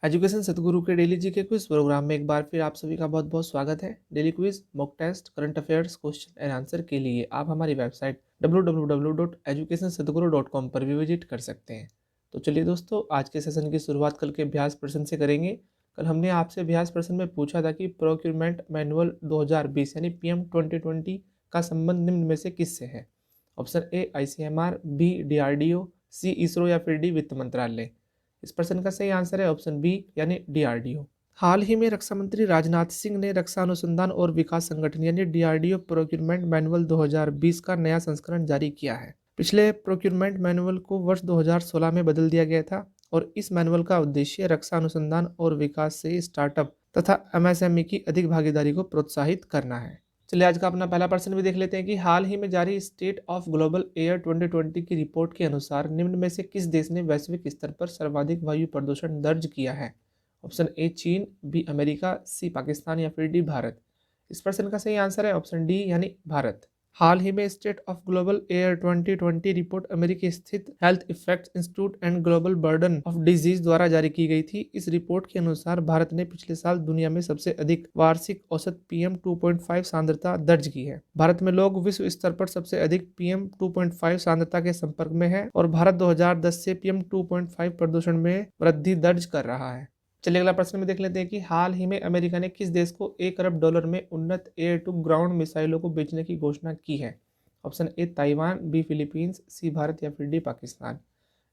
Education सतगुरु के daily GK quiz programme में एक बार फिर आप सभी का बहुत बहुत स्वागत है। Daily quiz, mock test, current affairs, question and answer के लिए आप हमारी वेबसाइट www.educationsadguru.com पर भी विजिट कर सकते हैं। तो चलिए दोस्तों, आज के सेशन की शुरुआत कल के अभ्यास प्रश्न से करेंगे। कल हमने आपसे अभ्यास प्रश्न में पूछा था कि प्रोक्यूरमेंट मैनुअल 2020 यानी PM 2020 का संबंध निम्न में से किससे है। Option A ICMR, B DRDO, C ISRO या फिर डी वित्त मंत्रालय। इस प्रश्न का सही आंसर है ऑप्शन बी यानी DRDO। हाल ही में रक्षा मंत्री राजनाथ सिंह ने रक्षा अनुसंधान और विकास संगठन यानी DRDO प्रोक्यूरमेंट मैनुअल 2020 का नया संस्करण जारी किया है। पिछले प्रोक्यूरमेंट मैनुअल को वर्ष 2016 में बदल दिया गया था और इस मैनुअल का उद्देश्य रक्षा अनुसंधान और विकास से स्टार्टअप तथा MSME की अधिक भागीदारी को प्रोत्साहित करना है। चलिए आज का अपना पहला प्रश्न भी देख लेते हैं कि हाल ही में जारी स्टेट ऑफ ग्लोबल एयर 2020 की रिपोर्ट के अनुसार निम्न में से किस देश ने वैश्विक स्तर पर सर्वाधिक वायु प्रदूषण दर्ज किया है। ऑप्शन ए चीन, बी अमेरिका, सी पाकिस्तान या फिर डी भारत। इस प्रश्न का सही आंसर है ऑप्शन डी यानी भारत। हाल ही में state of global air 2020 report अमेरिकी स्थित health effects institute and global burden of disease द्वारा जारी की गई थी। इस रिपोर्ट के अनुसार भारत ने पिछले साल दुनिया में सबसे अधिक वार्षिक औसत PM 2.5 सांद्रता दर्ज की है। भारत में लोग विश्व स्तर पर सबसे अधिक PM 2.5 सांद्रता के संपर्क में है और भारत 2010 से PM 2.5 प्रदूषण में वृद्धि दर्ज कर रहा है। चलिए अगला प्रश्न में देख लेते हैं कि हाल ही में अमेरिका ने किस देश को $1 अरब में उन्नत एयर टू ग्राउंड मिसाइलों को बेचने की घोषणा की है। Option A Taiwan, B Philippines, C Bharat या फिर डी पाकिस्तान।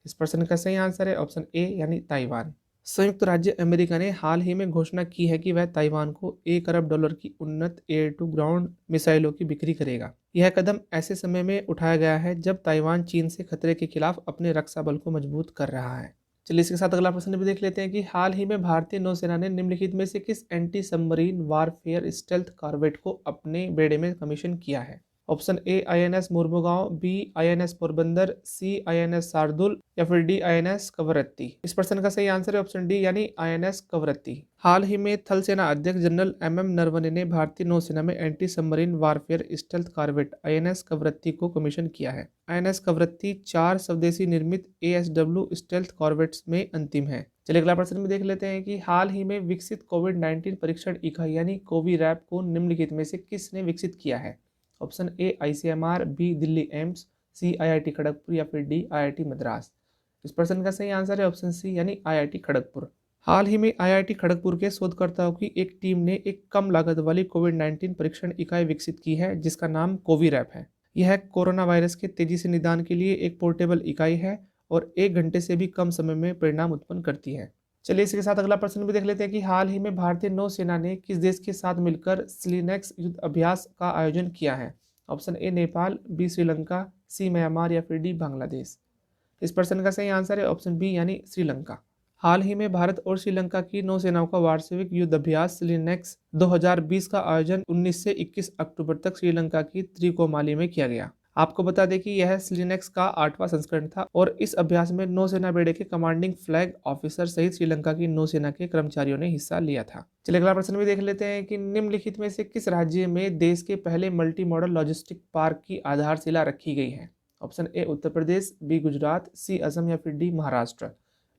इस प्रश्न का सही आंसर है ऑप्शन ए यानी ताइवान। संयुक्त राज्य अमेरिका ने हाल ही में घोषणा की है कि वह ताइवान को $1 अरब की उन्नत एयर टू ग्राउंड मिसाइलों की बिक्री करेगा। यह कदम ऐसे समय में उठाया गया है जब ताइवान चीन से खतरे के खिलाफ अपने रक्षा बल को मजबूत कर रहा है। चलिए इसके साथ अगला प्रश्न भी देख लेते हैं कि हाल ही में भारतीय नौसेना ने निम्नलिखित में से किस anti submarine warfare stealth corvette को अपने बेड़े में कमीशन किया है। Option A INS Mormugao, B INS Porbandar, C INS Shardul या फिर डी INS कवरत्ती। इस प्रश्न का सही आंसर है ऑप्शन डी यानी INS कवरत्ती। हाल ही में थल सेना अध्यक्ष जनरल MM नरवणे ने भारतीय नौसेना में anti submarine warfare stealth corvette INS Kavaratti को कमीशन किया है। INS कवरत्ती 4 स्वदेशी निर्मित ASW स्टेल्थ कॉर्वेट्स में अंतिम है। चलिए अगला प्रश्न में देख लेते हैं कि हाल ही में विकसित कोविड-19 परीक्षण इकाई यानी कोविरैप को निम्नलिखित में से किसने विकसित किया है। Option A ICMR, B Delhi AIIMS, C IIT Kharagpur या फिर डी IIT मद्रास। इस प्रश्न का सही आंसर है ऑप्शन सी यानी IIT खड़गपुर। हाल ही में IIT खड़गपुर के शोधकर्ताओं की एक टीम ने एक कम लागत वाली कोविड-19 परीक्षण इकाई विकसित की है जिसका नाम कोविरैप है। यह कोरोना वायरस के तेजी से निदान के लिए एक पोर्टेबल इकाई है और 1 घंटे से भी कम समय में परिणाम उत्पन्न करती है। चलिए इसके साथ अगला प्रश्न भी देख लेते हैं कि हाल ही में भारतीय नौसेना ने किस देश के साथ मिलकर स्लिनेक्स युद्ध अभ्यास का आयोजन किया है। Option A Nepal, B Sri Lanka, C Myanmar या फिर डी बांग्लादेश। इस प्रश्न का सही आंसर है ऑप्शन बी यानी श्रीलंका। हाल ही में भारत और श्रीलंका की नौसेनाओं का वार्षिक युद्ध अभ्यास स्लिनेक्स 2020 का आयोजन 19 से 21 अक्टूबर तक श्रीलंका की त्रिकोमाली में किया गया। आपको बता दें कि यह स्लिनेक्स का 8वां संस्करण था और इस अभ्यास में नौसेना बेड़े के कमांडिंग फ्लैग ऑफिसर सहित श्रीलंका की नौसेना के कर्मचारियों ने हिस्सा लिया था। चलिए अगला प्रश्न भी देख लेते हैं कि निम्नलिखित में से किस राज्य में देश के पहले मल्टी मॉडल लॉजिस्टिक पार्क की आधारशिला रखी गई है। Option A Uttar Pradesh, B Gujarat, C Assam या फिर डी महाराष्ट्र।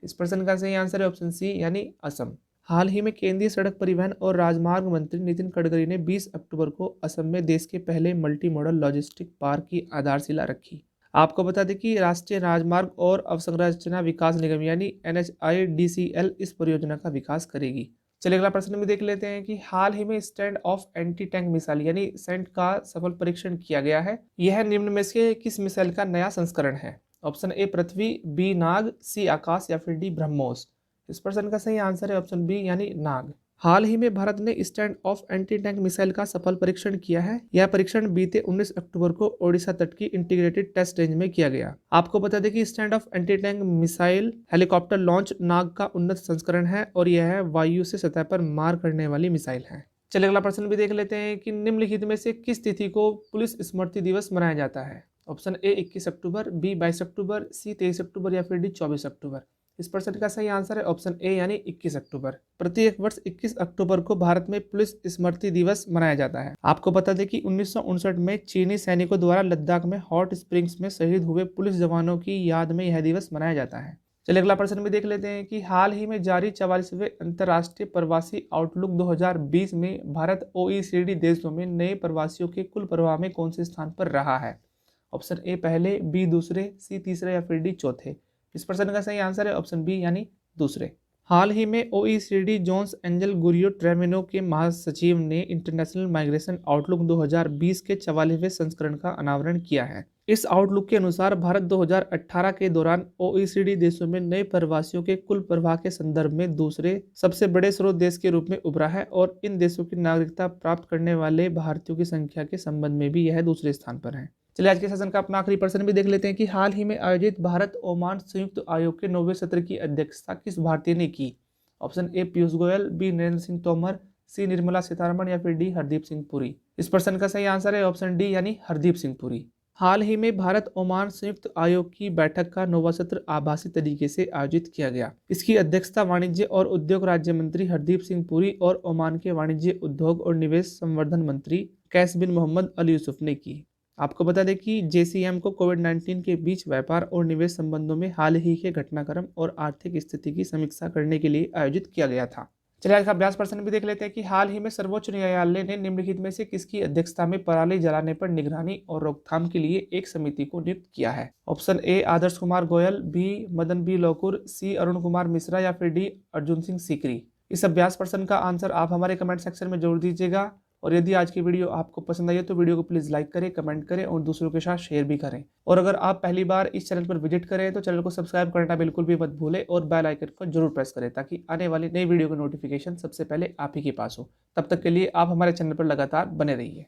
इस प्रश्न का सही आंसर है ऑप्शन सी यानी असम। हाल ही में केंद्रीय सड़क परिवहन और राजमार्ग मंत्री नितिन गडकरी ने 20 अक्टूबर को असम में देश के पहले मल्टी मॉडल लॉजिस्टिक पार्क की आधारशिला रखी। आपको बता दें कि राष्ट्रीय राजमार्ग और अवसंरचना विकास निगम यानी NHIDCL इस परियोजना का विकास करेगी। चलिए अगला प्रश्न में देख लेते हैं कि हाल ही में stand off anti tank missile यानी सेंट का सफल परीक्षण किया गया है। यह निम्न में से किस मिसाइल का नया संस्करण है। ऑप्शन ए पृथ्वी, बी नाग, सी आकाश या फिर डी ब्रह्मोस। इस प्रश्न का सही आंसर है ऑप्शन बी यानी नाग। हाल ही में भारत ने stand off anti tank missile का सफल परीक्षण किया है। यह परीक्षण बीते 19 अक्टूबर को ओडिशा तट की इंटीग्रेटेड टेस्ट रेंज में किया गया। आपको बता दें कि stand off anti tank missile helicopter launch Nag का उन्नत संस्करण है और यह वायु से सतह पर मार करने वाली मिसाइल है। चलिए अगला प्रश्न भी देख लेते हैं कि निम्नलिखित में से किस तिथि को पुलिस स्मृति दिवस मनाया जाता है। ऑप्शन ए 21 अक्टूबर, बी 22 अक्टूबर, सी 23 अक्टूबर या फिर डी 24 अक्टूबर। इस प्रश्न का सही आंसर है ऑप्शन ए यानी 21 अक्टूबर। प्रत्येक वर्ष 21 अक्टूबर को भारत में पुलिस स्मृति दिवस मनाया जाता है। आपको बता दें कि 1959 में चीनी सैनिकों द्वारा लद्दाख में हॉट स्प्रिंग्स में शहीद हुए पुलिस जवानों की याद में यह दिवस मनाया जाता है। चलिए अगला प्रश्न भी देख लेते हैं कि हाल ही में जारी 44वें अंतर्राष्ट्रीय प्रवासी आउटलुक 2020 में भारत OECD देशों में नए प्रवासियों के कुल प्रवाह में कौन से स्थान पर रहा है? ऑप्शन ए पहले, बी दूसरे, सी तीसरे या फिर डी चौथे। इस प्रश्न का सही आंसर है ऑप्शन बी यानी दूसरे। हाल ही में OECD जोन्स एंजल गुरियो ट्रेमिनो के महासचिव ने इंटरनेशनल माइग्रेशन आउटलुक 2020 के 44वें संस्करण का अनावरण किया है। इस आउटलुक के अनुसार भारत 2018 के दौरान OECD देशों में नए प्रवासियों के कुल प्रवाह के संदर्भ में दूसरे सबसे बड़े स्रोत देश के रूप में उभरा है और इन देशों की नागरिकता प्राप्त करने वाले भारतीयों की संख्या के संबंध में भी यह दूसरे स्थान पर है। चलिए आज के सेशन का अपना आखिरी प्रश्न भी देख लेते हैं कि हाल ही में आयोजित भारत ओमान संयुक्त आयोग के 90वें सत्र की अध्यक्षता किस भारतीय ने की? Option A Piyush Goyal, B Narendra Singh Tomar, C Nirmala Sitharaman या फिर डी हरदीप सिंह पुरी। इस प्रश्न का सही आंसर है ऑप्शन डी यानी हरदीप सिंह पुरी। हाल ही में भारत ओमान संयुक्त आयोग की बैठक का 9वां सत्र आभासी तरीके से आयोजित किया गया। इसकी अध्यक्षता वाणिज्य और उद्योग राज्य मंत्री हरदीप सिंह पुरी और ओमान के वाणिज्य, उद्योग और निवेश संवर्धन मंत्री कैस बिन मोहम्मद अल यूसुफ ने की। आपको बता दें कि JCM को कोविड-19 के बीच व्यापार और निवेश संबंधों में हाल ही के घटनाक्रम और आर्थिक स्थिति की समीक्षा करने के लिए आयोजित किया गया था। चलिए आज का अभ्यास प्रश्न भी देख लेते हैं कि हाल ही में सर्वोच्च न्यायालय ने निम्नलिखित में से किसकी अध्यक्षता में पराली जलाने पर निगरानी और रोकथाम के लिए एक समिति को नियुक्त किया है? Option A Adarsh Kumar Goyal, B Madan B Lokur, C Arun Kumar Mishra या फिर डी अर्जुन सिंह सीकरी। इस अभ्यास प्रश्न का आंसर आप हमारे कमेंट सेक्शन में जरूर दीजिएगा और यदि आज की वीडियो आपको पसंद आई है तो वीडियो को प्लीज़ लाइक करें, कमेंट करें और दूसरों के साथ शेयर भी करें। और अगर आप पहली बार इस चैनल पर विजिट करें तो चैनल को सब्सक्राइब करना बिल्कुल भी मत भूलें और बेल आइकन को जरूर प्रेस करें ताकि आने वाली नई वीडियो का नोटिफिकेशन सबसे पहले आप ही के पास हो। तब तक के लिए आप हमारे चैनल पर लगातार बने रहिए।